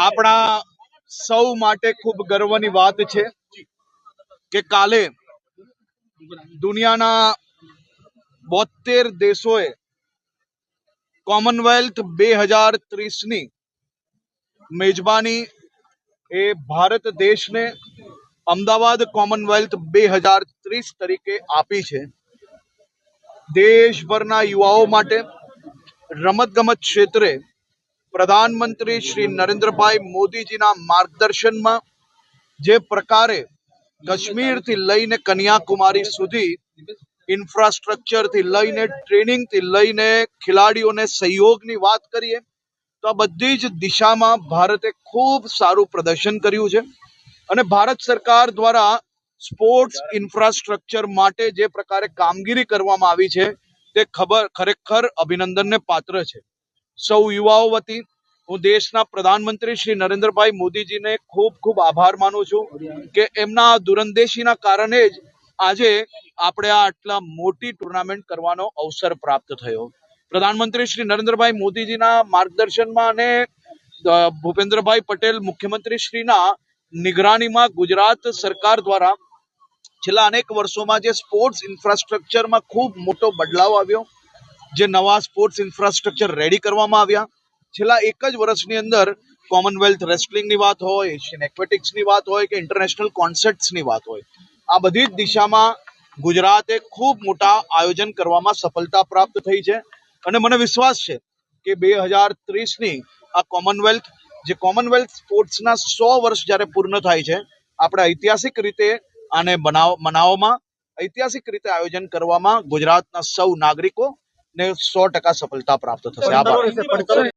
આપણા સૌ માટે ખૂબ ગર્વની વાત છે કે કાલે દુનિયાના 72 દેશોએ કોમનવેલ્થ 2030ની મેજબાની એ ભારત દેશને અમદાવાદ કોમનવેલ્થ 2030 તરીકે આપી છે। દેશભરના યુવાઓ માટે રમતગમત ક્ષેત્રે પ્રધાનમંત્રી શ્રી નરેન્દ્રભાઈ મોદીજીના માર્ગદર્શનમાં જે પ્રકારે કાશ્મીરથી લઈને કન્યાકુમારી સુધી ઇન્ફ્રાસ્ટ્રક્ચરથી લઈને ટ્રેનિંગથી લઈને ખેલાડીઓને સહયોગની વાત કરીએ તો આ બધી જ દિશામાં ભારતે ખૂબ સારું પ્રદર્શન કર્યું છે અને ભારત સરકાર દ્વારા સ્પોર્ટ્સ ઇન્ફ્રાસ્ટ્રક્ચર માટે જે પ્રકારે કામગીરી કરવામાં આવી છે તે ખરેખર અભિનંદનને પાત્ર છે। સૌ યુવાઓ વતી હું દેશના પ્રધાનમંત્રી શ્રી નરેન્દ્રભાઈ મોદીજીને ખૂબ ખૂબ આભાર માનું છું કે એમના દૂરંદેશીના કારણે જ આજે આપણે આ આટલા મોટી ટુર્નામેન્ટ કરવાનો અવસર પ્રાપ્ત થયો। પ્રધાનમંત્રી શ્રી નરેન્દ્રભાઈ મોદીજીના માર્ગદર્શનમાં અને ભૂપેન્દ્રભાઈ પટેલ મુખ્યમંત્રી શ્રીના નિગરાનીમાં ગુજરાત સરકાર દ્વારા છેલ્લા અનેક વર્ષોમાં જે સ્પોર્ટ્સ ઇન્ફ્રાસ્ટ્રક્ચરમાં ખૂબ મોટો બદલાવ આવ્યો, જે નવા સ્પોર્ટ્સ ઇન્ફ્રાસ્ટ્રક્ચર રેડી કરવામાં આવ્યા। છેલ્લા એક જ વર્ષની અંદર કોમનવેલ્થ રેસલિંગની વાત હોય, એશિયન એથ્લેટિક્સની વાત હોય કે ઇન્ટરનેશનલ કોન્સર્ટ્સની વાત હોય, આ બધી જ દિશામાં ગુજરાતે ખૂબ મોટા આયોજન કરવામાં સફળતા પ્રાપ્ત થઈ છે અને મને વિશ્વાસ છે કે 2030ની આ કોમનવેલ્થ સ્પોર્ટ્સના 100 વર્ષ જ્યારે પૂર્ણ થાય છે, આપણે ઐતિહાસિક રીતે આને મનાવવામાં, ઐતિહાસિક રીતે આયોજન કરવામાં ગુજરાતના સૌ નાગરિકો ને 100% સફળતા પ્રાપ્ત થશે। આભાર।